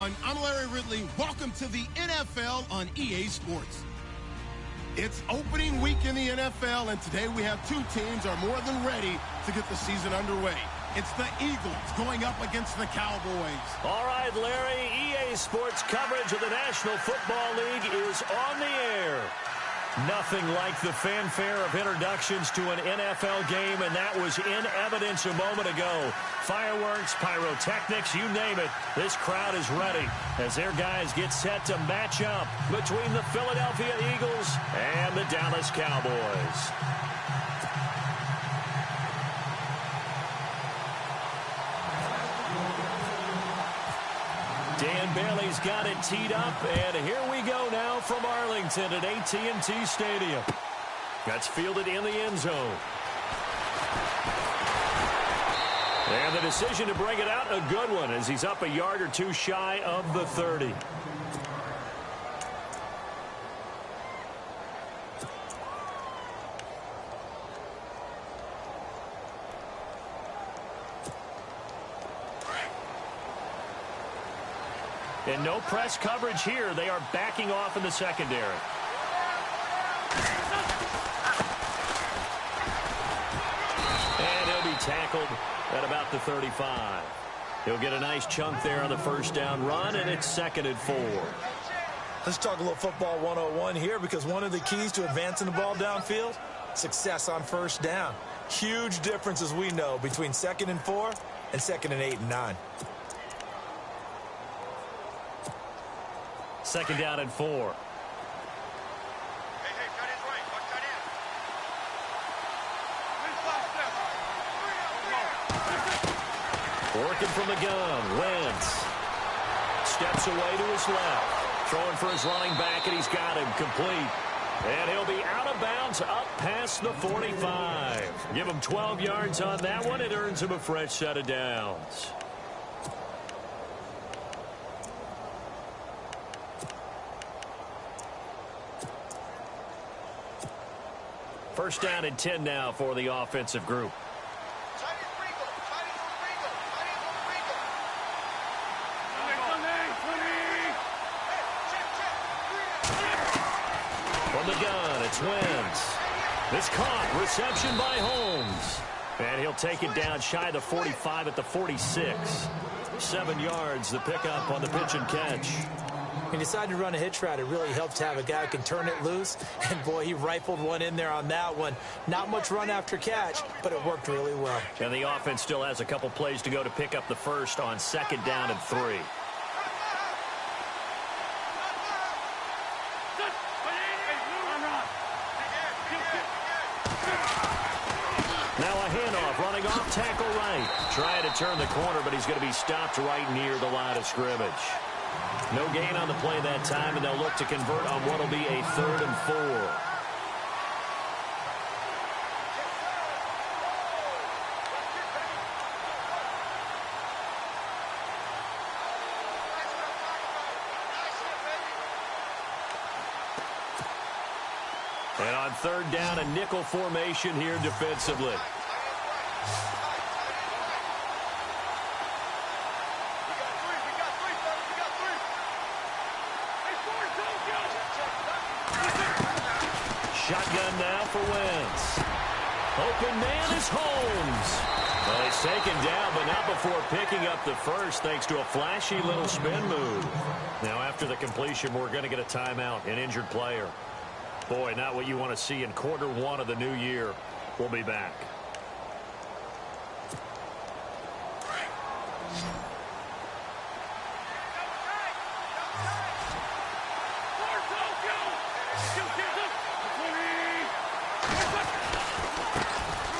I'm Larry Ridley. Welcome to the NFL on EA Sports. It's opening week in the NFL, and today we have two teams are more than ready to get the season underway. It's the Eagles going up against the Cowboys. All right, Larry, EA Sports coverage of the National Football League is on the air. Nothing like the fanfare of introductions to an NFL game, and that was in evidence a moment ago. Fireworks, pyrotechnics, you name it. This crowd is ready as their guys get set to match up between the Philadelphia Eagles and the Dallas Cowboys. Dan Bailey's got it teed up, and here we go now from Arlington at AT&T Stadium. That's fielded in the end zone. And the decision to bring it out, a good one, as he's up a yard or two shy of the 30. And no press coverage here. They are backing off in the secondary. And he'll be tackled at about the 35. He'll get a nice chunk there on the first down run, and it's 2nd and 4. Let's talk a little football 101 here, because one of the keys to advancing the ball downfield, success on first down. Huge difference, as we know, between 2nd and 4 and 2nd and 8 and 9. 2nd down and 4. Hey, tight end right. Watch tight end. Working from the gun. Wentz steps away to his left. Throwing for his running back, and he's got him complete. And he'll be out of bounds up past the 45. Give him 12 yards on that one. It earns him a fresh set of downs. First down and 10 now for the offensive group. From the gun, it's Wentz. This caught. Reception by Holmes. And he'll take it down shy of the 45 at the 46. 7 yards, the pickup on the pitch and catch. He decided to run a hitch route. It really helped to have a guy who can turn it loose. And, boy, he rifled one in there on that one. Not much run after catch, but it worked really well. And the offense still has a couple plays to go to pick up the first on 2nd down and 3. Now a handoff, running off tackle right. Trying to turn the corner, but he's going to be stopped right near the line of scrimmage. No gain on the play that time, and they'll look to convert on what will be a 3rd and 4. And on 3rd down, a nickel formation here defensively. Shotgun now for Wentz. Open man is Holmes. Well, he's taken down, but not before picking up the first, thanks to a flashy little spin move. Now, after the completion, we're going to get a timeout, an injured player. Boy, not what you want to see in quarter 1 of the new year. We'll be back.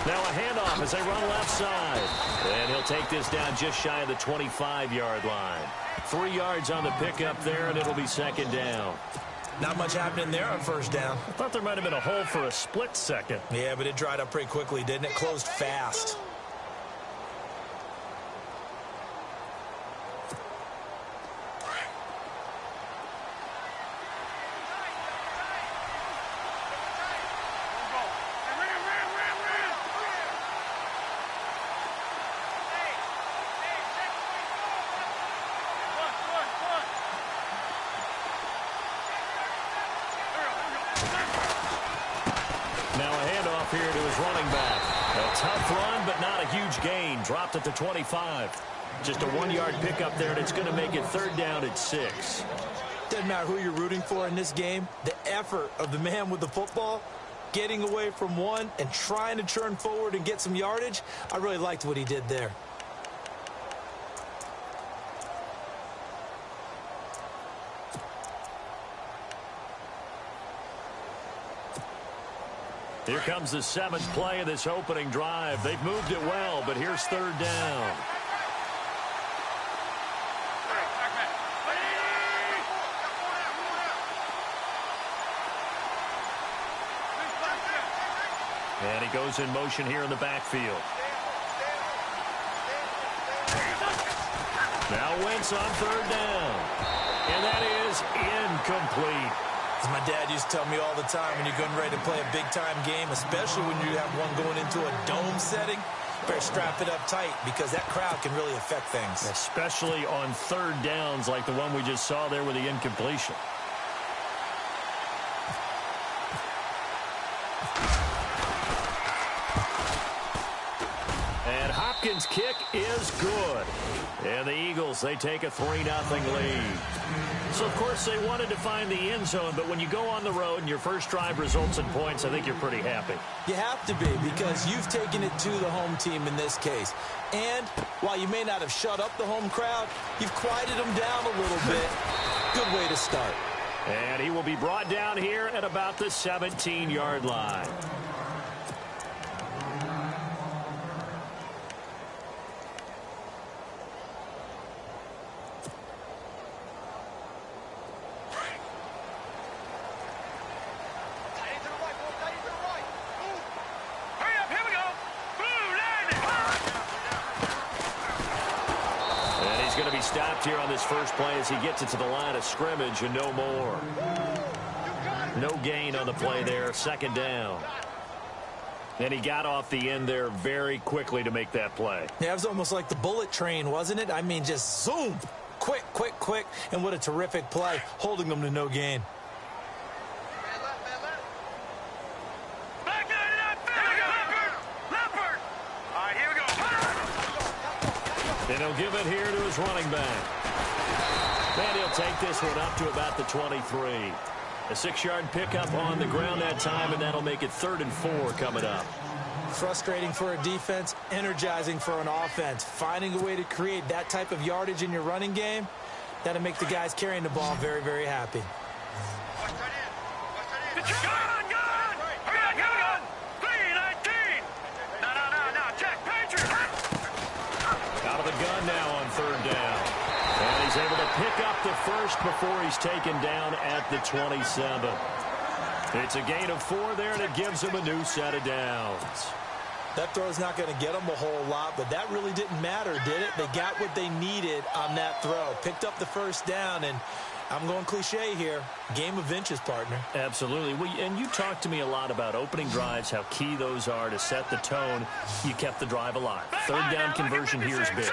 Now a handoff as they run left side. And he'll take this down just shy of the 25-yard line. 3 yards on the pickup there, and it'll be 2nd down. Not much happening there on first down. I thought there might have been a hole for a split second. Yeah, but it dried up pretty quickly, didn't it? Closed fast. off here to his running back. A tough run, but not a huge gain. Dropped at the 25. Just a 1-yard pickup there, and it's going to make it 3rd down at 6. Doesn't matter who you're rooting for in this game. The effort of the man with the football, getting away from one and trying to churn forward and get some yardage, I really liked what he did there. Here comes the 7th play of this opening drive. They've moved it well, but here's 3rd down. And he goes in motion here in the backfield. Now Wentz on 3rd down. And that is incomplete. As my dad used to tell me all the time, when you're getting ready to play a big-time game, especially when you have one going into a dome setting, better strap it up tight because that crowd can really affect things. Especially on 3rd downs like the one we just saw there with the incompletion. And Hopkins' kick is good. And the Eagles, they take a 3-0 lead. So, of course, they wanted to find the end zone, but when you go on the road and your first drive results in points, I think you're pretty happy. You have to be, because you've taken it to the home team in this case. And while you may not have shut up the home crowd, you've quieted them down a little bit. Good way to start. And he will be brought down here at about the 17-yard line. Stopped here on this first play as he gets it to the line of scrimmage and no more. No gain on the play there. 2nd down. And he got off the end there very quickly to make that play. Yeah, it was almost like the bullet train, wasn't it? I mean, just zoom. Quick, quick, quick. And what a terrific play, holding them to no gain. And he'll give it here to his running back. And he'll take this one up to about the 23. A 6-yard pickup on the ground that time, and that'll make it 3rd and 4 coming up. Frustrating for a defense, energizing for an offense. Finding a way to create that type of yardage in your running game, that'll make the guys carrying the ball very, very happy. Out of the gun now on 3rd down. And he's able to pick up the first before he's taken down at the 27. It's a gain of 4 there, and it gives him a new set of downs. That throw's not going to get them a whole lot, but that really didn't matter, did it? They got what they needed on that throw. Picked up the 1st down, and I'm going cliche here. Game of inches, partner. Absolutely. And you talked to me a lot about opening drives, how key those are to set the tone. You kept the drive alive. 3rd down conversion here is big.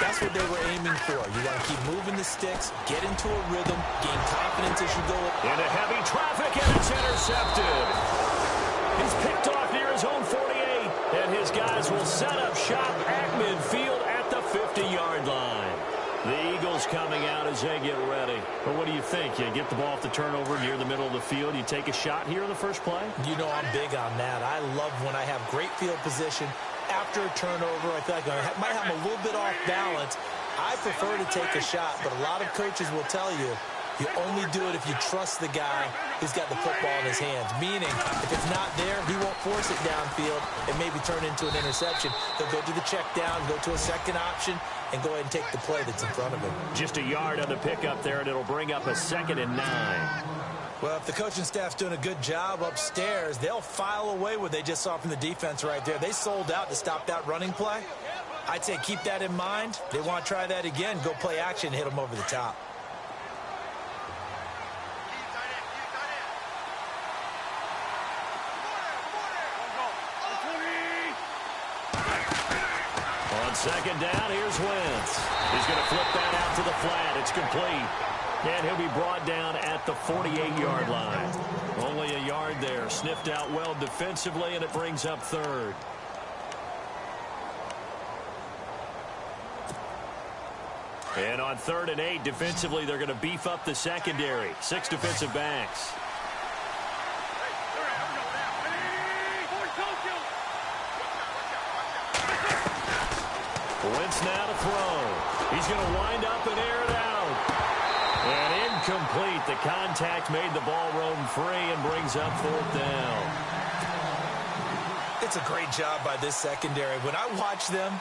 That's what they were aiming for. You got to keep moving the sticks, get into a rhythm, gain confidence as you go. Into heavy traffic, and it's intercepted. He's picked off near his own 48, and his guys will set up shop at midfield at the 50-yard line. The Eagles coming out as they get ready. But what do you think? You get the ball off the turnover near the middle of the field. You take a shot here in the first play? You know I'm big on that. I love when I have great field position. After a turnover, I feel like I might have a little bit off balance. I prefer to take a shot, but a lot of coaches will tell you, you only do it if you trust the guy who's got the football in his hands. Meaning, if it's not there, he won't force it downfield and maybe turn into an interception. He'll go to the check down, go to a second option, and go ahead and take the play that's in front of him. Just a yard on the pickup there, and it'll bring up a 2nd and 9. Well, if the coaching staff's doing a good job upstairs, they'll file away what they just saw from the defense right there. They sold out to stop that running play. I'd say keep that in mind. They want to try that again, go play action, hit them over the top. On 2nd down, here's Wentz. He's going to flip that out to the flat. It's complete. And he'll be brought down at the 48-yard line. Only a yard there. Sniffed out well defensively, and it brings up third. And on 3rd and 8, defensively, they're going to beef up the secondary. 6 defensive backs. Wentz now to throw. He's going to wind up and air it out. And incomplete. The contact made the ball roam free and brings up 4th down. It's a great job by this secondary. When I watch them,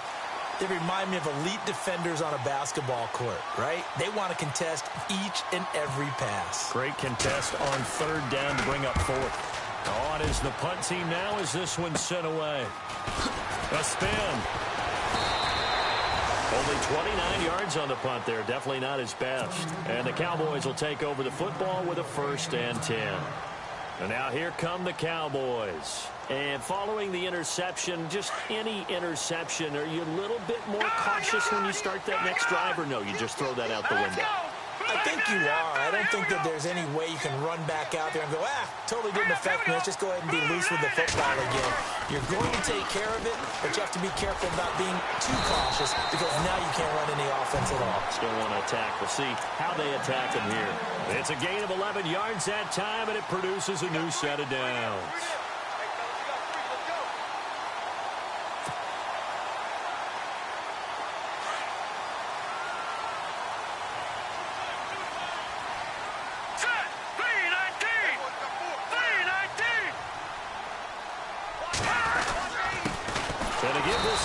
they remind me of elite defenders on a basketball court, right? They want to contest each and every pass. Great contest on 3rd down to bring up 4th. On is the punt team now as this one's sent away. A spin. Only 29 yards on the punt there. Definitely not his best. And the Cowboys will take over the football with a 1st and 10. And now here come the Cowboys. And following the interception, just any interception, are you a little bit more cautious when you start that next drive, or no, you just throw that out the window? I think you are. I don't think that there's any way you can run back out there and go, totally didn't affect me. Let's just go ahead and be loose with the football again. You're going to take care of it, but you have to be careful about being too cautious because now you can't run any offense at all. Still want to attack. We'll see how they attack him here. It's a gain of 11 yards that time, and it produces a new set of downs.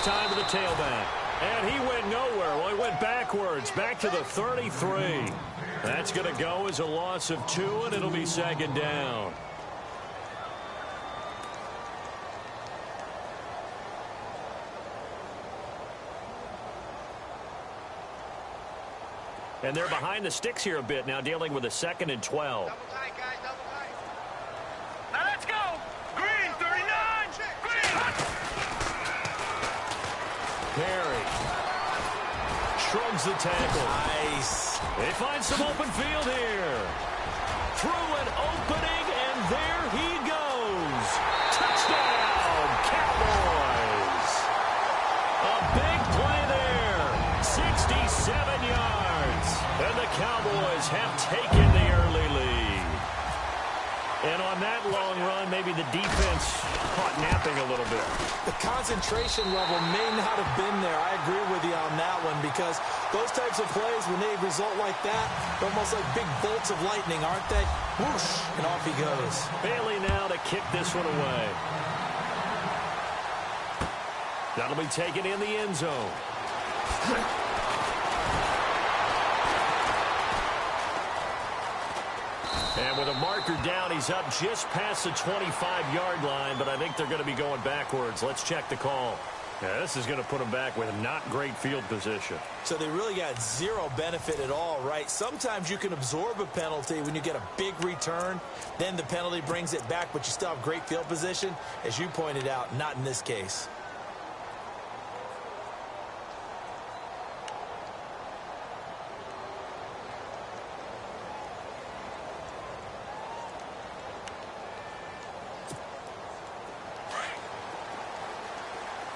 Time to the tailback. And he went nowhere. Well, he went backwards, back to the 33. That's going to go as a loss of 2, and it'll be 2nd down. And they're behind the sticks here a bit now, dealing with a 2nd and 12. Double tight, guys, double tight. Now let's go. Green, 39. Green. Perry shrugs the tackle. Nice. They find some open field here. Through an opening, and there he goes. Touchdown, Cowboys. A big play there. 67 yards. And the Cowboys have taken the early lead. And on that long run, maybe the defense caught napping a little bit. The concentration level may not have been there. I agree with you on that one because those types of plays, when they result like that, they're almost like big bolts of lightning, aren't they? Whoosh, and off he goes. Bailey now to kick this one away. That'll be taken in the end zone. And with a marker down, he's up just past the 25-yard line, but I think they're going to be going backwards. Let's check the call. Yeah, this is going to put them back with not great field position. So they really got zero benefit at all, right? Sometimes you can absorb a penalty when you get a big return. Then the penalty brings it back, but you still have great field position. As you pointed out, not in this case.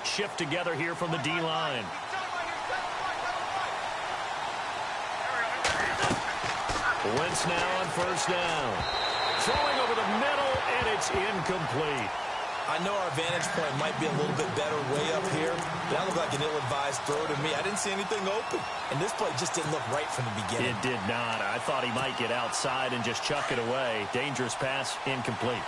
Shift together here from the D-line. Wentz now on 1st down. Throwing over the middle, and it's incomplete. I know our vantage point might be a little bit better way up here, but that looked like an ill-advised throw to me. I didn't see anything open, and this play just didn't look right from the beginning. It did not. I thought he might get outside and just chuck it away. Dangerous pass, incomplete.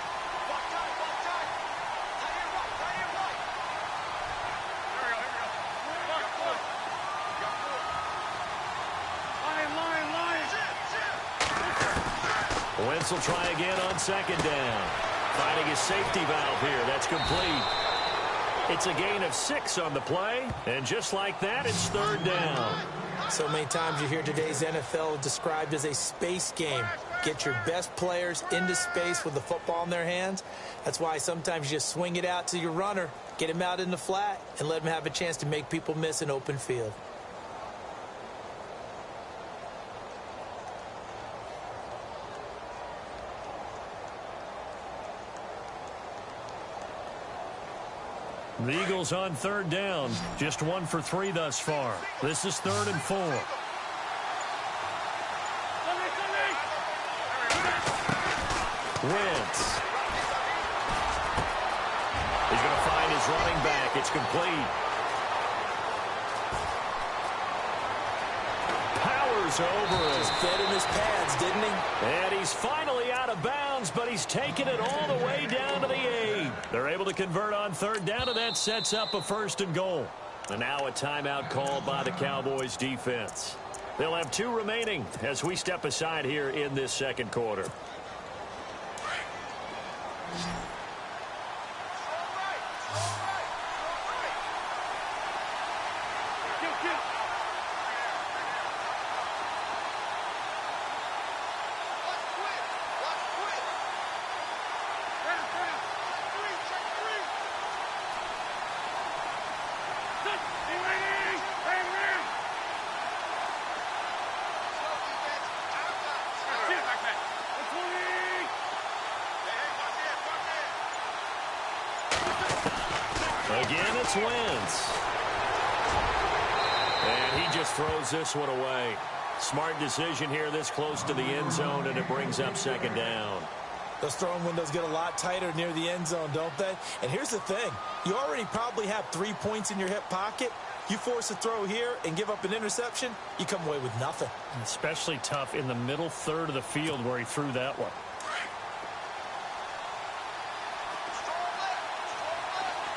Wentz will try again on 2nd down. Finding his safety valve here. That's complete. It's a gain of 6 on the play. And just like that, it's 3rd down. So many times you hear today's NFL described as a space game. Get your best players into space with the football in their hands. That's why sometimes you just swing it out to your runner, get him out in the flat, and let him have a chance to make people miss an open field. The Eagles on third down. Just 1 for 3 thus far. This is 3rd and 4. Wentz. He's going to find his running back. It's complete. Powers over it. Just fed him his pads, didn't he? And he's finally out of bounds, but he's taken it all the way down to the 8. They're able to convert on third down, and that sets up a 1st and goal. And now a timeout called by the Cowboys defense. They'll have 2 remaining as we step aside here in this second quarter. Again, it's Wentz. And he just throws this one away. Smart decision here this close to the end zone, and it brings up 2nd down. Those throwing windows get a lot tighter near the end zone, don't they? And here's the thing. You already probably have 3 points in your hip pocket. You force a throw here and give up an interception, you come away with nothing. Especially tough in the middle third of the field where he threw that one.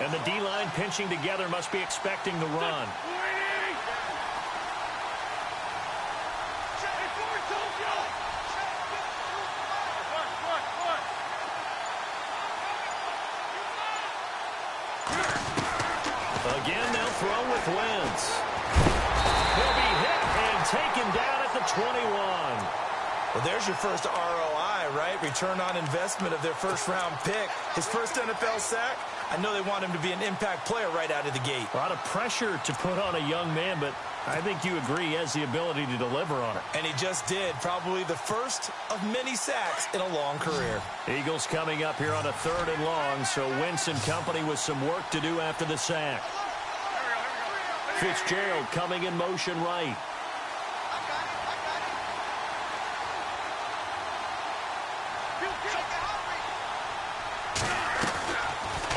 And the D-line pinching together must be expecting the run. Again, they'll throw with Wentz. He'll be hit and taken down at the 21. Well, there's your first ROI, right? Return on investment of their first-round pick. His first NFL sack. I know they want him to be an impact player right out of the gate. A lot of pressure to put on a young man, but I think you agree he has the ability to deliver on it. And he just did. Probably the first of many sacks in a long career. Eagles coming up here on a 3rd and long, so Wentz and company with some work to do after the sack. Fitzgerald coming in motion right.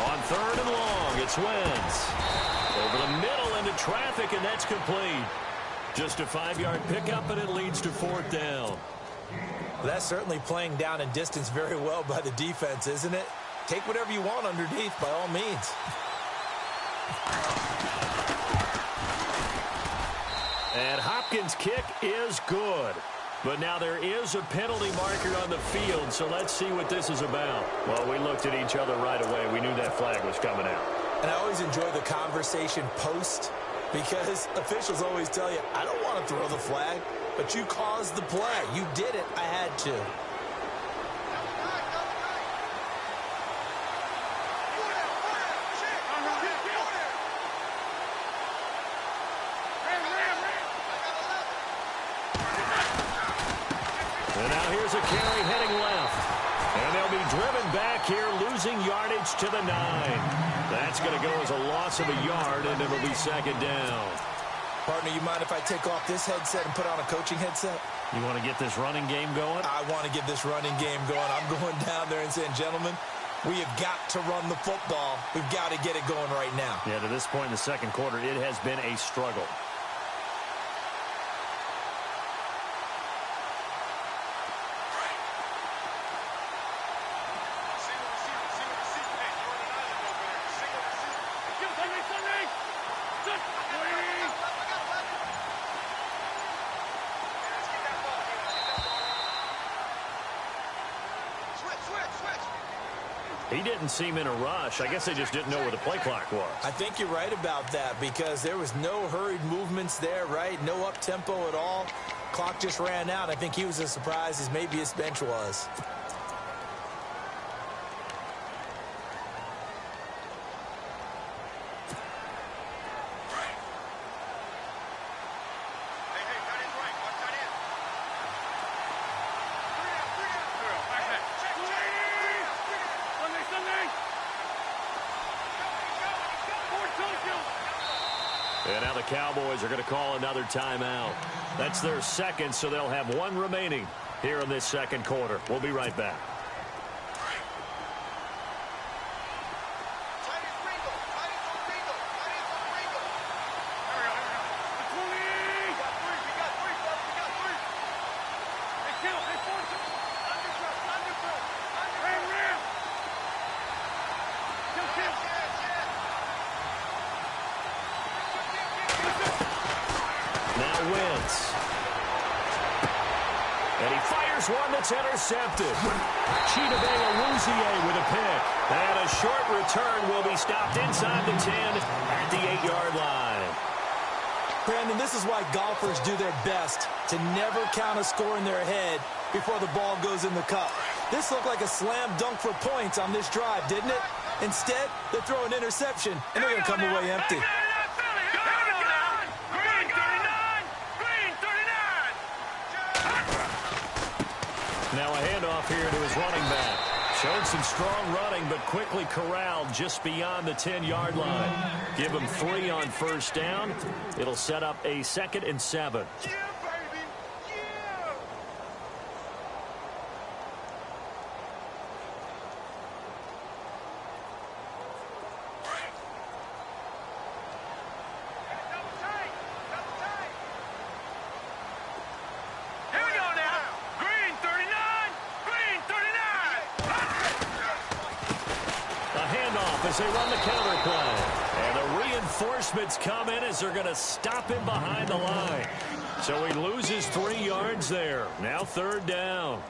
On 3rd and long, it's Wentz. Over the middle into traffic, and that's complete. Just a 5-yard pickup, and it leads to 4th down. That's certainly playing down and distance very well by the defense, isn't it? Take whatever you want underneath, by all means. And Hopkins' kick is good. But now there is a penalty marker on the field, so let's see what this is about. Well, we looked at each other right away. We knew that flag was coming out. And I always enjoy the conversation post because officials always tell you, I don't want to throw the flag, but you caused the play. You did it. I had to. And now here's a carry heading left. And they'll be driven back here, losing yardage to the 9. That's going to go as a loss of a yard, and it'll be 2nd down. Partner, you mind if I take off this headset and put on a coaching headset? You want to get this running game going? I want to get this running game going. I'm going down there and saying, gentlemen, we have got to run the football. We've got to get it going right now. Yeah, to this point in the second quarter, it has been a struggle. He didn't seem in a rush. I guess they just didn't know where the play clock was. I think you're right about that because there was no hurried movements there, right? No up-tempo at all. Clock just ran out. I think he was as surprised as maybe his bench was. Cowboys are going to call another timeout. That's their second, so they'll have one remaining here in this second quarter. We'll be right back. One that's intercepted. Chidobe with a pick. And a short return will be stopped inside the 10 at the 8-yard line. Brandon, this is why golfers do their best to never count a score in their head before the ball goes in the cup. This looked like a slam dunk for points on this drive, didn't it? Instead, they throw an interception, and they're going to come away empty. Now a handoff here to his running back. Showed some strong running, but quickly corralled just beyond the 10-yard line. Give him 3 on first down. It'll set up a 2nd and 7. Yeah, baby. Yeah. Here we go now. Green 39. Green 39. A handoff as they run the counter play. And the reinforcements come in as they're going to stop him behind the line. So he loses 3 yards there. Now 3rd down.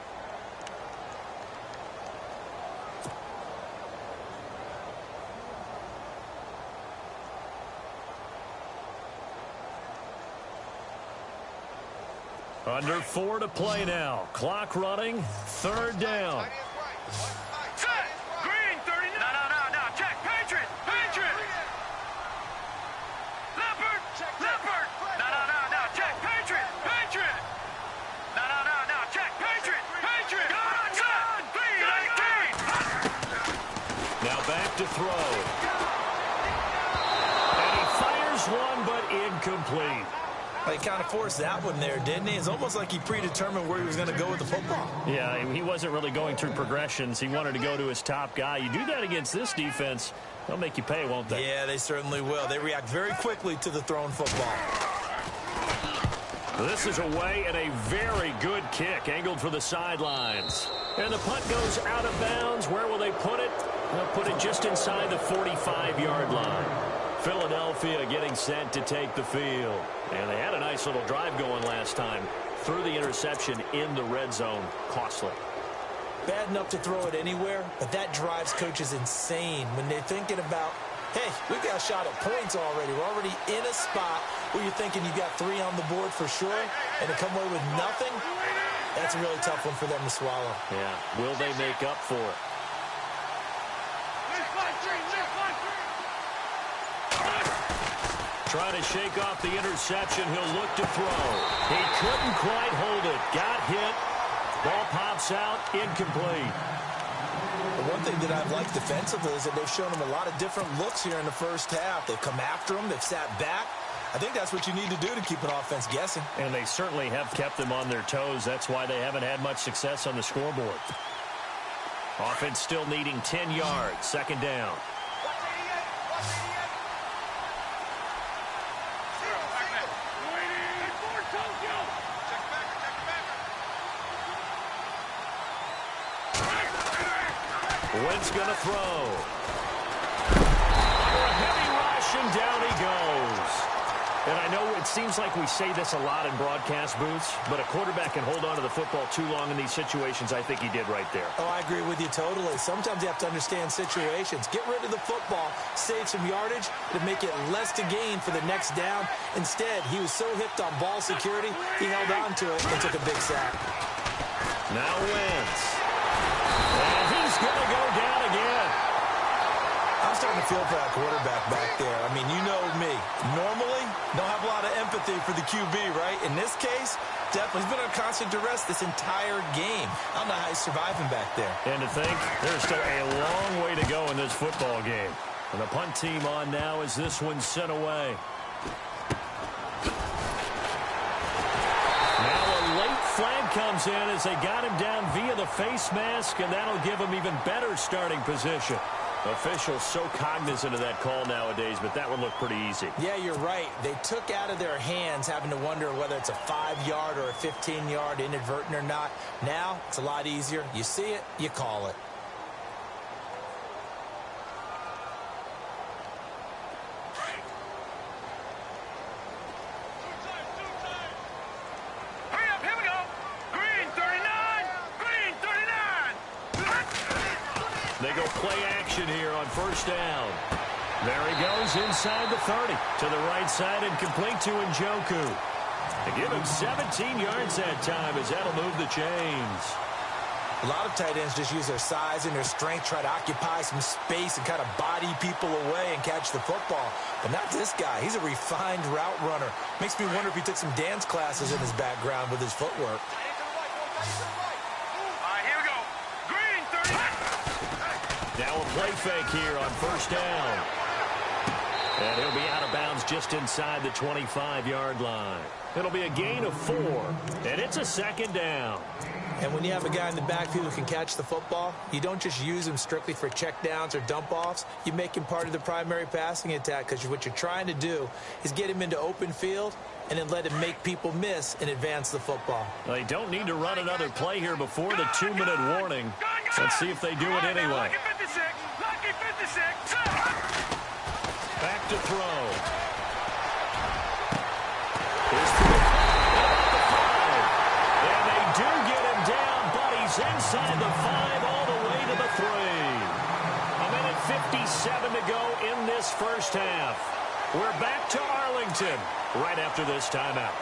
Under 4 to play now. Clock running. 3rd down. Set. Green 39. No. Check. Patriot. Leopard. No. Check. Patriot. No. Check. Patriot. Gun. Green 18. Now back to throw. And he fires one, but incomplete. He kind of forced that one there, didn't he? It's almost like he predetermined where he was going to go with the football. Yeah, he wasn't really going through progressions. He wanted to go to his top guy. You do that against this defense, they'll make you pay, won't they? Yeah, they certainly will. They react very quickly to the thrown football. This is away and a very good kick, angled for the sidelines. And the punt goes out of bounds. Where will they put it? They'll put it just inside the 45-yard line. Philadelphia getting set to take the field. And they had a nice little drive going last time. Threw the interception in the red zone. Costly. Bad enough to throw it anywhere, but that drives coaches insane when they're thinking about, hey, we've got a shot at points already. We're already in a spot where you're thinking you got 3 on the board for sure, and to come away with nothing, that's a really tough one for them to swallow. Yeah. Will they make up for it? Trying to shake off the interception. He'll look to throw. He couldn't quite hold it. Got hit. Ball pops out. Incomplete. The one thing that I've liked defensively is that they've shown him a lot of different looks here in the first half. They've come after him. They've sat back. I think that's what you need to do to keep an offense guessing. And they certainly have kept them on their toes. That's why they haven't had much success on the scoreboard. Offense still needing 10 yards. 2nd down. Wentz going to throw. For a heavy rush, and down he goes. And I know it seems like we say this a lot in broadcast booths, but a quarterback can hold on to the football too long in these situations. I think he did right there. Oh, I agree with you totally. Sometimes you have to understand situations. Get rid of the football, save some yardage to make it less to gain for the next down. Instead, he was so hipped on ball security, he held on to it and took a big sack. Now Wentz. And he's going to go down again. I'm starting to feel for that quarterback back there. I mean, you know me. Normally, don't have a lot of empathy for the QB, right? In this case, definitely he's been under constant duress this entire game. I don't know how he's surviving back there. And to think, there's still a long way to go in this football game. And the punt team on now as this one's sent away. comes in as they got him down via the face mask, and that'll give him even better starting position. Officials so cognizant of that call nowadays, but that would look pretty easy. Yeah, you're right. They took out of their hands having to wonder whether it's a 5-yard or a 15-yard inadvertent or not. Now, it's a lot easier. You see it, you call it. They go play action here on first down. There he goes inside the 30 to the right side and complete to Njoku. They give him 17 yards that time as that'll move the chains. A lot of tight ends just use their size and their strength, try to occupy some space and kind of body people away and catch the football. But not this guy. He's a refined route runner. Makes me wonder if he took some dance classes in his background with his footwork. Now a play fake here on first down. And he'll be out of bounds just inside the 25-yard line. It'll be a gain of 4, and it's a second down. And when you have a guy in the backfield who can catch the football, you don't just use him strictly for checkdowns or dump-offs. You make him part of the primary passing attack because what you're trying to do is get him into open field and then let him make people miss and advance the football. They don't need to run another play here before the 2-minute warning. Let's see if they do it anyway. Back to throw. Here's to the 5. And they do get him down, but he's inside the 5 all the way to the 3. A minute 57 to go in this first half. We're back to Arlington right after this timeout.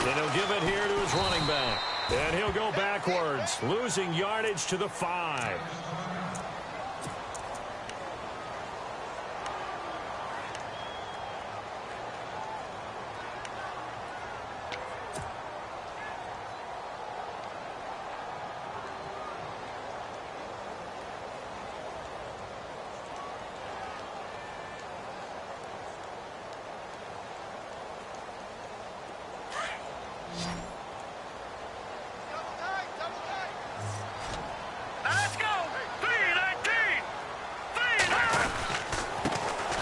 And he'll give it here to his running back. And he'll go backwards, losing yardage to the 5.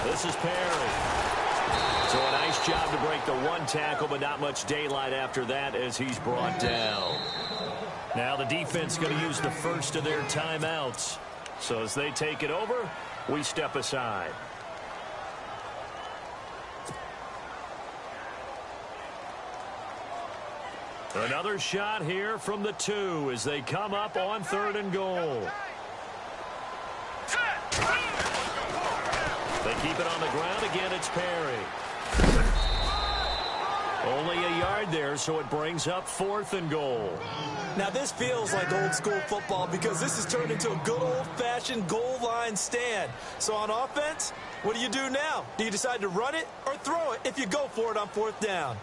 This is Perry. So a nice job to break the 1 tackle, but not much daylight after that as he's brought down. Now the defense going to use the first of their timeouts. So as they take it over, we step aside. Another shot here from the 2 as they come up on 3rd and goal. They keep it on the ground again. It's Perry. Only a yard there, so it brings up 4th and goal. Now this feels like old school football because this has turned into a good old-fashioned goal line stand. So on offense, what do you do now? Do you decide to run it or throw it if you go for it on 4th down?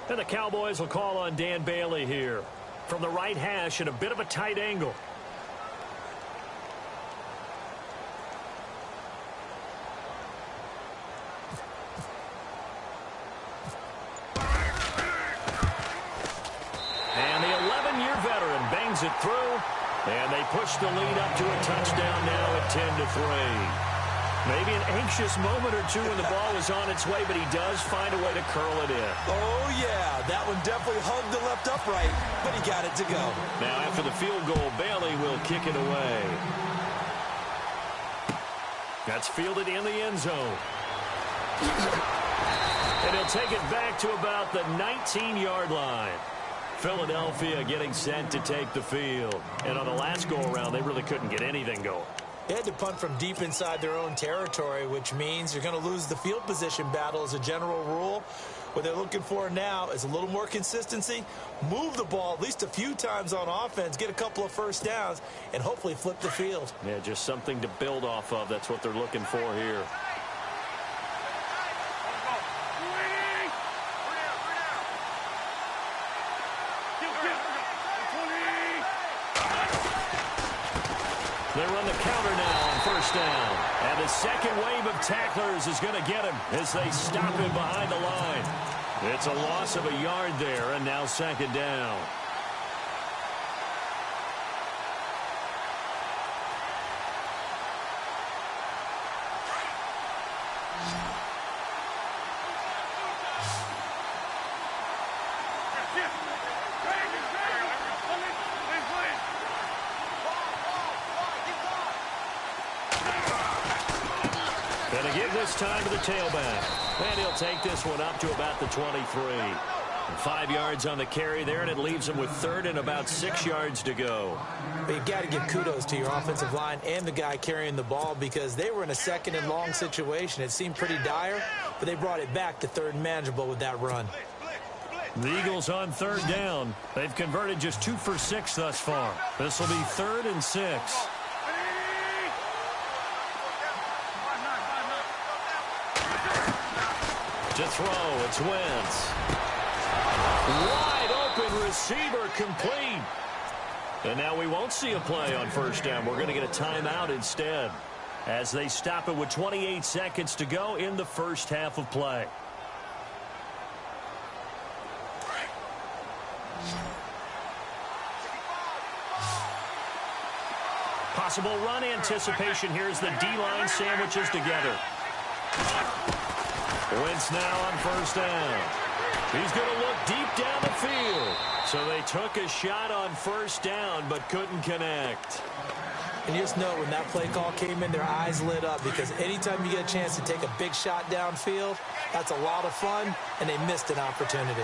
And the Cowboys will call on Dan Bailey here. From the right hash at a bit of a tight angle. And the 11-year veteran bangs it through. And they push the lead up to a touchdown now at 10-3. Maybe an anxious moment or two when the ball was on its way, but he does find a way to curl it in. Oh, yeah. That one definitely hugged the left upright, but he got it to go. Now, after the field goal, Bailey will kick it away. That's fielded in the end zone. And he'll take it back to about the 19-yard line. Philadelphia getting set to take the field. And on the last go-around, they really couldn't get anything going. They had to punt from deep inside their own territory, which means you're going to lose the field position battle as a general rule. What they're looking for now is a little more consistency, move the ball at least a few times on offense, get a couple of first downs, and hopefully flip the field. Yeah, just something to build off of. That's what they're looking for here. They run the counter now on first down. And the second wave of tacklers is going to get him as they stop him behind the line. It's a loss of a yard there, and now second down. And again this time to the tailback. And he'll take this one up to about the 23. 5 yards on the carry there, and it leaves him with third and about 6 yards to go. But you've got to give kudos to your offensive line and the guy carrying the ball because they were in a second and long situation. It seemed pretty dire, but they brought it back to third and manageable with that run. The Eagles on third down. They've converted just 2 for 6 thus far. This will be 3rd and 6. To throw, it's Wentz. Wide open receiver complete. And now we won't see a play on first down. We're going to get a timeout instead as they stop it with 28 seconds to go in the first half of play. Possible run anticipation here as the D-line sandwiches together. Wentz now on first down. He's going to look deep down the field. So they took a shot on first down but couldn't connect. And you just know when that play call came in, their eyes lit up because anytime you get a chance to take a big shot downfield, that's a lot of fun, and they missed an opportunity.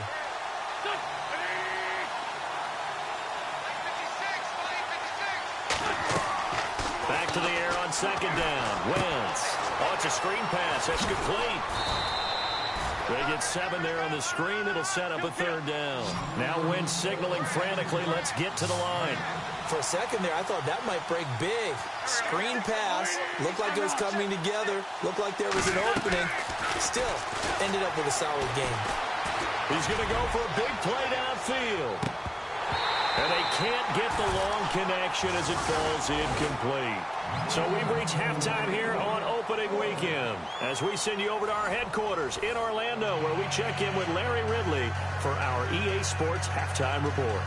Back to the air on second down. Wentz. Oh, it's a screen pass. That's complete. They get 7 there on the screen. It'll set up a third down. Now Wentz signaling frantically, let's get to the line. For a second there, I thought that might break big. Screen pass. Looked like it was coming together. Looked like there was an opening. Still, ended up with a solid game. He's going to go for a big play downfield. And they can't get the long connection as it falls incomplete. So we've reached halftime here on opening weekend as we send you over to our headquarters in Orlando where we check in with Larry Ridley for our EA Sports Halftime Report.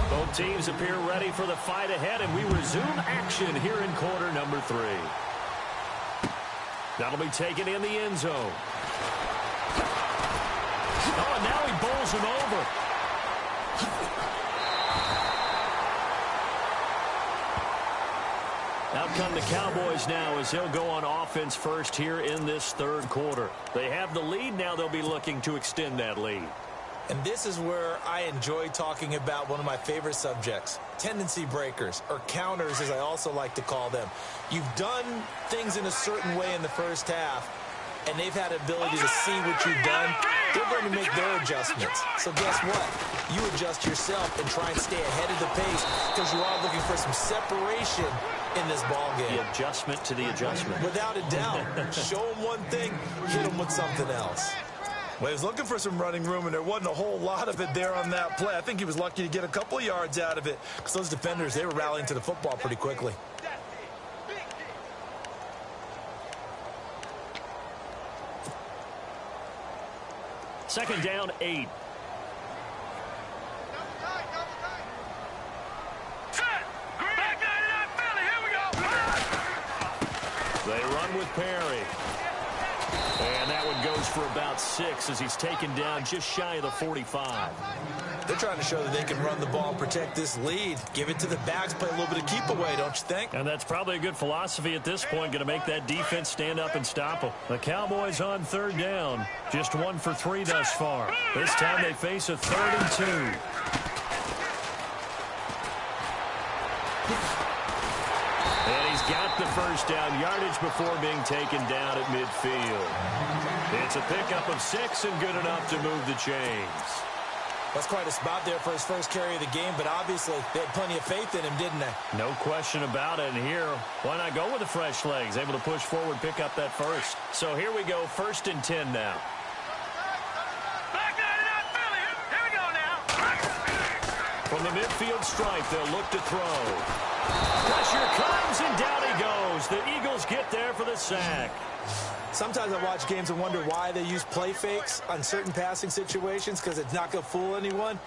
Both teams appear ready for the fight ahead, and we resume action here in quarter number 3. That'll be taken in the end zone. Oh, and now he bowls him over. Out come the Cowboys now as they'll go on offense first here in this third quarter. They have the lead. Now they'll be looking to extend that lead. And this is where I enjoy talking about one of my favorite subjects, tendency breakers, or counters as I also like to call them. You've done things in a certain way in the first half, and they've had the ability to see what you've done. They're going to make their adjustments. So guess what? You adjust yourself and try and stay ahead of the pace because you are looking for some separation in this ball game. The adjustment to the adjustment. Without a doubt. Show them one thing, hit them with something else. Well, he was looking for some running room, and there wasn't a whole lot of it there on that play. I think he was lucky to get a couple of yards out of it because those defenders, they were rallying to the football pretty quickly. Second down, 8. They run with Perry. And that one goes for about 6 as he's taken down just shy of the 45. They're trying to show that they can run the ball and protect this lead. Give it to the backs, play a little bit of keep away, don't you think? And that's probably a good philosophy at this point, going to make that defense stand up and stop them. The Cowboys on third down, just 1 for 3 thus far. This time they face a 3rd and 2. And he's got the first down yardage before being taken down at midfield. It's a pickup of 6 and good enough to move the chains. That's quite a spot there for his first carry of the game, but obviously they had plenty of faith in him, didn't they? No question about it. And here, why not go with the fresh legs? Able to push forward, pick up that first. So here we go, 1st and 10 now. Here we go now. From the midfield stripe, they'll look to throw. Pressure comes, and down he goes. The Eagles get there for the sack. Sometimes I watch games and wonder why they use play fakes on certain passing situations, because it's not going to fool anyone.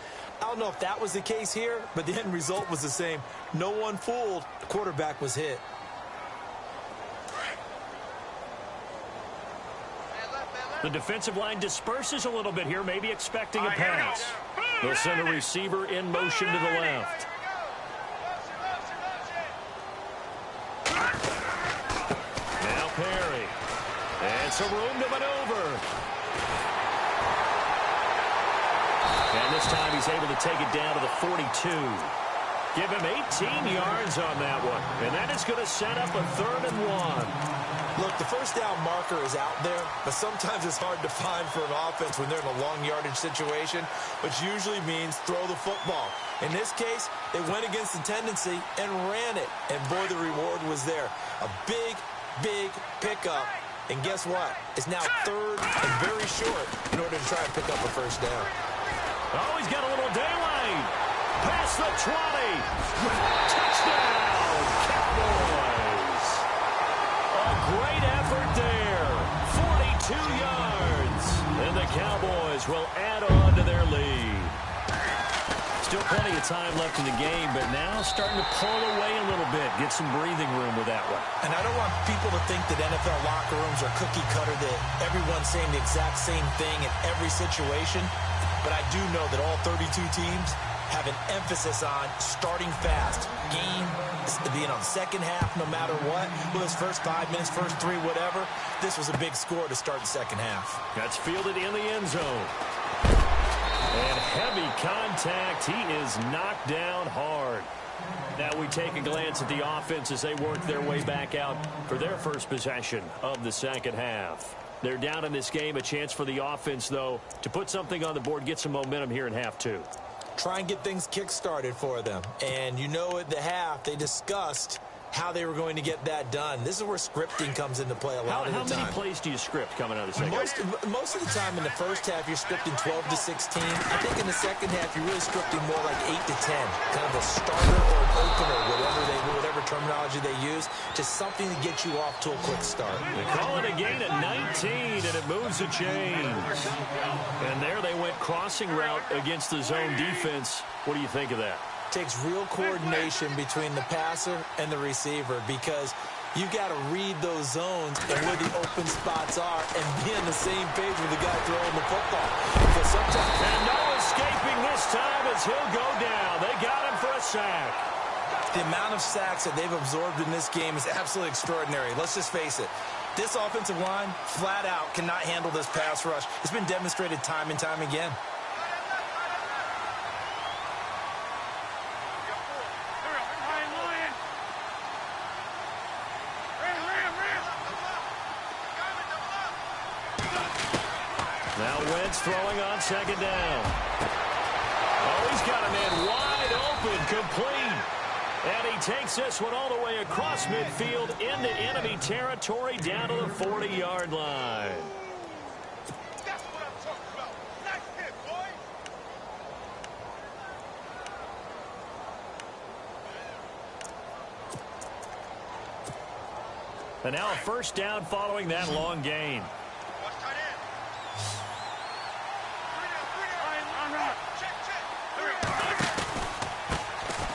I don't know if that was the case here, but the end result was the same. No one fooled. The quarterback was hit. The defensive line disperses a little bit here, maybe expecting a pass. They'll send a receiver in motion to the left. Now Perry. And some room to maneuver. And this time he's able to take it down to the 42. Give him 18 yards on that one. And that is going to set up a 3rd and 1. Look, the first down marker is out there, but sometimes it's hard to find for an offense when they're in a long yardage situation, which usually means throw the football. In this case, they went against the tendency and ran it. And boy, the reward was there. A big, big pickup. And guess what? It's now 3rd and very short in order to try and pick up a first down. Oh, he's got a little daylight. Past the 20. Touchdown, Cowboys. A great effort there. 42 yards. And the Cowboys will add on to their lead. Still plenty of time left in the game, but now starting to pull away a little bit. Get some breathing room with that one. And I don't want people to think that NFL locker rooms are cookie cutter, that everyone's saying the exact same thing in every situation. But I do know that all 32 teams have an emphasis on starting fast. Game is being on second half no matter what. Well, his first 5 minutes, first 3, whatever. This was a big score to start the second half. That's fielded in the end zone. And heavy contact. He is knocked down hard. Now we take a glance at the offense as they work their way back out for their first possession of the second half. They're down in this game. A chance for the offense, though, to put something on the board, get some momentum here in half 2. Try and get things kick-started for them. And you know at the half, they discussed how they were going to get that done. This is where scripting comes into play a lot of the time. How many plays do you script coming out of the second half? Most of the time in the first half, you're scripting 12 to 16. I think in the second half, you're really scripting more like 8 to 10. Kind of a starter or an opener, whatever terminology they use. Just something to get you off to a quick start. They call it a gain at 19, and it moves the chains. And there they went crossing route against the zone defense. What do you think of that? Takes real coordination between the passer and the receiver, because you've got to read those zones and where the open spots are and be on the same page with the guy throwing the football. Because sometimes... And no escaping this time as he'll go down. They got him for a sack. The amount of sacks that they've absorbed in this game is absolutely extraordinary. Let's just face it. This offensive line, flat out, cannot handle this pass rush. It's been demonstrated time and time again. Now Wentz throwing on second down. Oh, he's got a man wide open, complete. And he takes this one all the way across midfield into enemy territory down to the 40-yard line. That's what I'm talking about. Nice hit, boy. And now a first down following that long gain.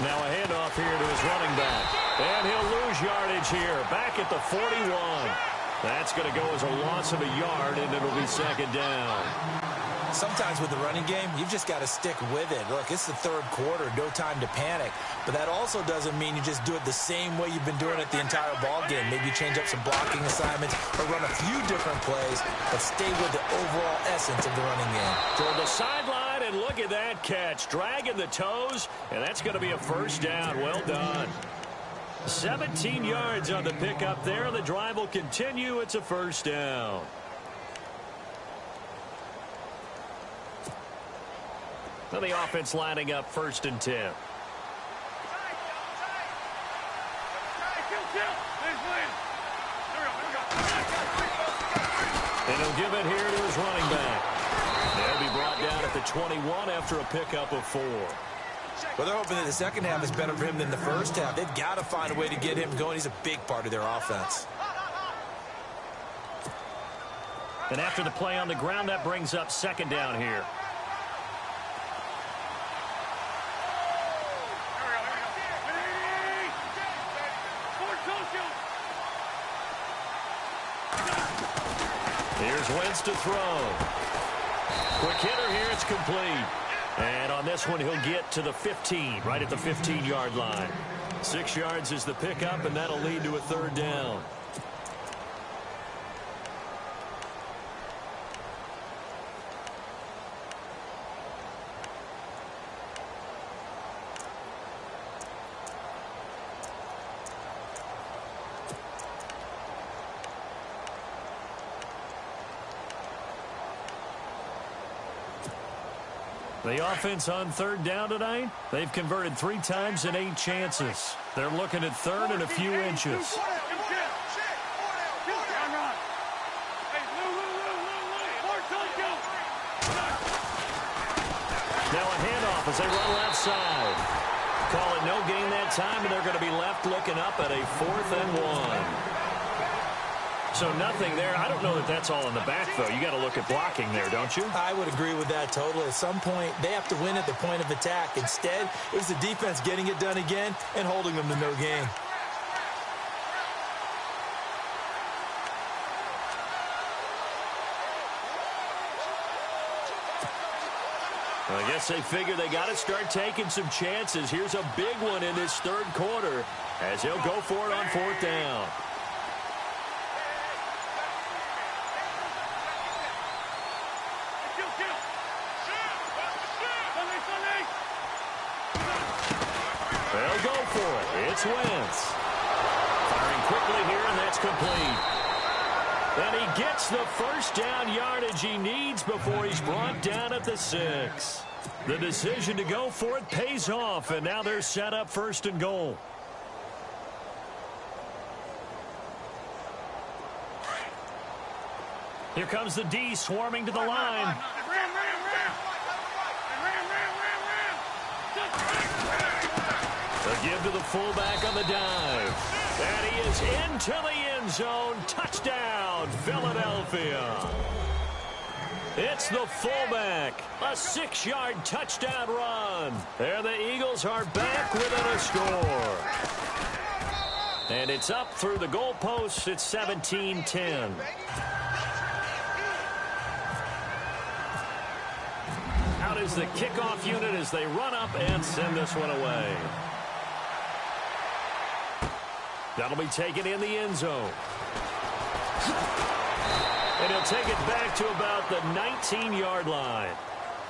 Now a handoff here to his running back. And he'll lose yardage here. Back at the 41. That's going to go as a loss of a yard, and it'll be second down. Sometimes with the running game, you've just got to stick with it. Look, it's the third quarter, no time to panic. But that also doesn't mean you just do it the same way you've been doing it the entire ball game. Maybe change up some blocking assignments or run a few different plays, but stay with the overall essence of the running game. Toward the sideline, and look at that catch. Dragging the toes, and that's going to be a first down. Well done. 17 yards on the pickup there. The drive will continue. It's a first down. So the offense lining up 1st and 10. And he'll give it here to his running back. They'll be brought down at the 21 after a pickup of 4. Well, they're hoping that the second half is better for him than the first half. They've got to find a way to get him going. He's a big part of their offense. And after the play on the ground, that brings up 2nd down here. Here's Wentz to throw. Quick hitter here. It's complete. And on this one, he'll get to the 15, right at the 15-yard line. 6 yards is the pickup, and that'll lead to a 3rd down. The offense on 3rd down tonight, they've converted 3 times in 8 chances. They're looking at 3rd and a few inches. Now a handoff as they run left side. Call it no gain that time, and they're going to be left looking up at a 4th and 1. So nothing there. I don't know that that's all in the back, though. You got to look at blocking there, don't you? I would agree with that totally. At some point, they have to win at the point of attack. Instead, it was the defense getting it done again and holding them to no gain. Well, I guess they figure they got to start taking some chances. Here's a big one in this 3rd quarter as he'll go for it on 4th down. They'll go for it. It's Wentz. Firing quickly here, and that's complete. And he gets the 1st down yardage he needs before he's brought down at the 6. The decision to go for it pays off, and now they're set up 1st and goal. Here comes the D swarming to the line. The give to the fullback on the dive. And he is into the end zone. Touchdown, Philadelphia. It's the fullback. A 6-yard touchdown run. There the Eagles are back within a score. And it's up through the goalposts. It's 17-10. Out is the kickoff unit as they run up and send this one away. That'll be taken in the end zone. And he'll take it back to about the 19-yard line.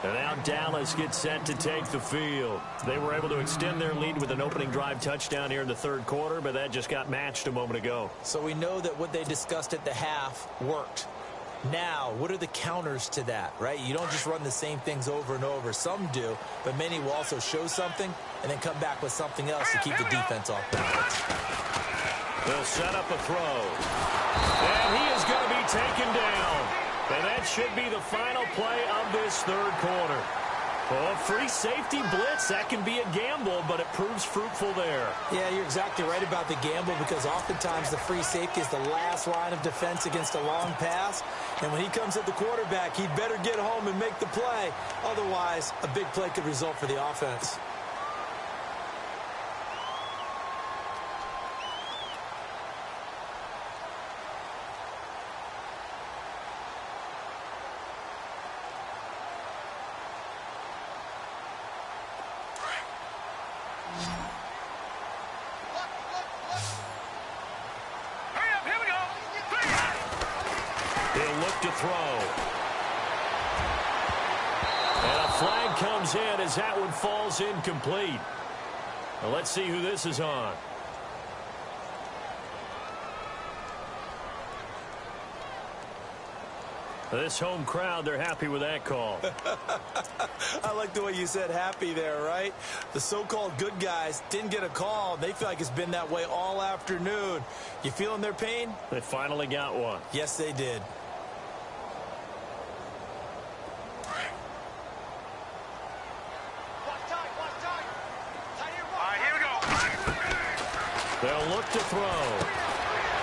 And now Dallas gets set to take the field. They were able to extend their lead with an opening drive touchdown here in the 3rd quarter, but that just got matched a moment ago. So we know that what they discussed at the half worked. Now, what are the counters to that, right? You don't just run the same things over and over. Some do, but many will also show something and then come back with something else to keep the defense off balance. They'll set up a throw. And he is going to be taken down. And that should be the final play of this 3rd quarter. Oh, free safety blitz, that can be a gamble, but it proves fruitful there. Yeah, you're exactly right about the gamble because oftentimes the free safety is the last line of defense against a long pass. And when he comes at the quarterback, he'd better get home and make the play. Otherwise, a big play could result for the offense. goes in as that one falls incomplete. Well, let's see who this is on. This home crowd, they're happy with that call. I like the way you said happy there, right? The so-called good guys didn't get a call. They feel like it's been that way all afternoon. You feeling their pain? They finally got one. Yes, they did. They'll look to throw.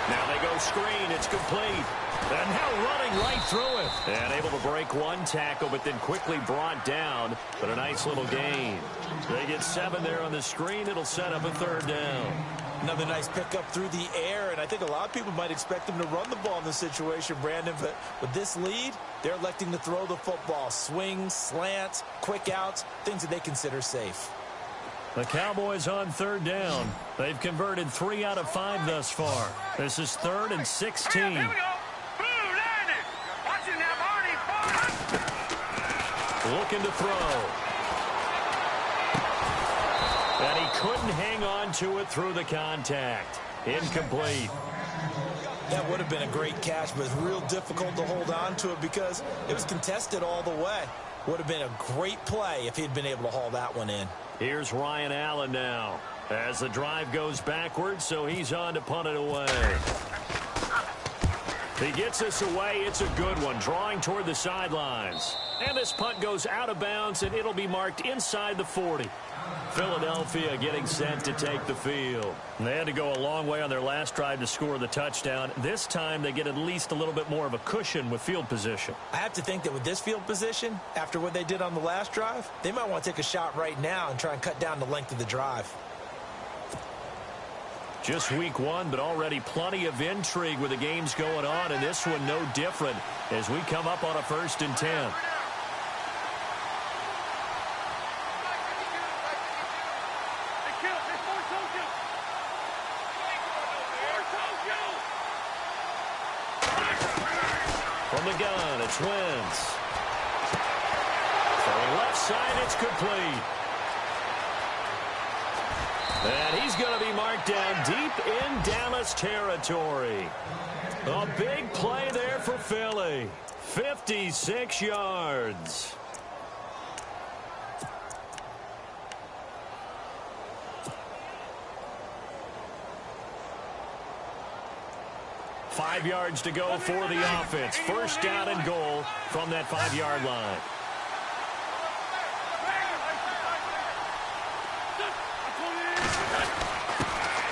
Now they go screen. It's complete. And now running right through it. And able to break one tackle, but then quickly brought down. But a nice little gain. They get 7 there on the screen. It'll set up a 3rd down. Another nice pickup through the air, and I think a lot of people might expect them to run the ball in this situation, Brandon, but with this lead, they're electing to throw the football. Swings, slants, quick outs, things that they consider safe. The Cowboys on 3rd down. They've converted 3 out of 5 thus far. This is 3rd and 16. Here we go. Watching that Barney. Looking to throw. And he couldn't hang on to it through the contact. Incomplete. That would have been a great catch, but it's real difficult to hold on to it because it was contested all the way. Would have been a great play if he'd been able to haul that one in. Here's Ryan Allen now as the drive goes backwards, so he's on to punt it away. He gets this away. It's a good one, drawing toward the sidelines. And this punt goes out of bounds, and it'll be marked inside the 40. Philadelphia getting set to take the field. And they had to go a long way on their last drive to score the touchdown. This time they get at least a little bit more of a cushion with field position. I have to think that with this field position, after what they did on the last drive, they might want to take a shot right now and try and cut down the length of the drive. Just week 1, but already plenty of intrigue with the games going on, and this one no different as we come up on a 1st and 10. From the gun, it's Wentz. From left side, it's complete. And he's going to be marked down deep in Dallas territory. A big play there for Philly. 56 yards. Five yards to go for the offense. 1st down and goal from that 5-yard line.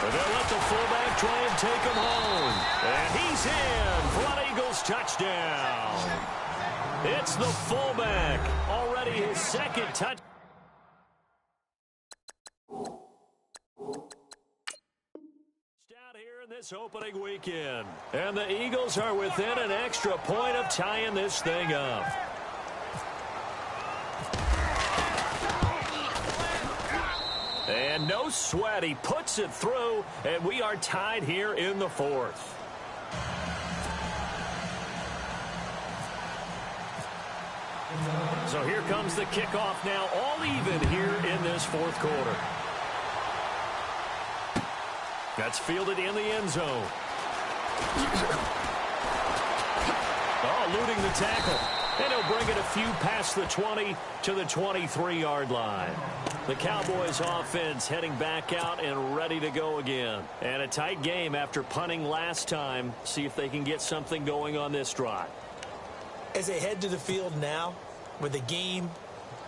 They'll let the fullback try and take him home. And he's in. Blood Eagles touchdown. It's the fullback. Already his 2nd touch. Out here in this opening weekend. And the Eagles are within an extra point of tying this thing up. And no sweat. He puts it through, and we are tied here in the 4th. So here comes the kickoff now, all even here in this 4th quarter. That's fielded in the end zone. Oh, eluding the tackle. And he'll bring it a few past the 20 to the 23-yard line. The Cowboys offense heading back out and ready to go again. And a tight game after punting last time. See if they can get something going on this drive. As they head to the field now, with the game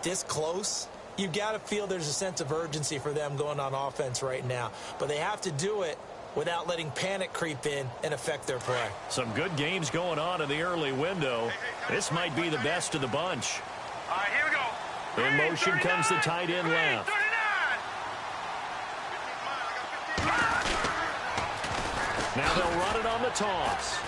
this close, you've got to feel there's a sense of urgency for them going on offense right now. But they have to do it without letting panic creep in and affect their play. Some good games going on in the early window. This might be the best of the bunch. All right, here we go. In motion comes the tight end left. Now they'll run it on the toss.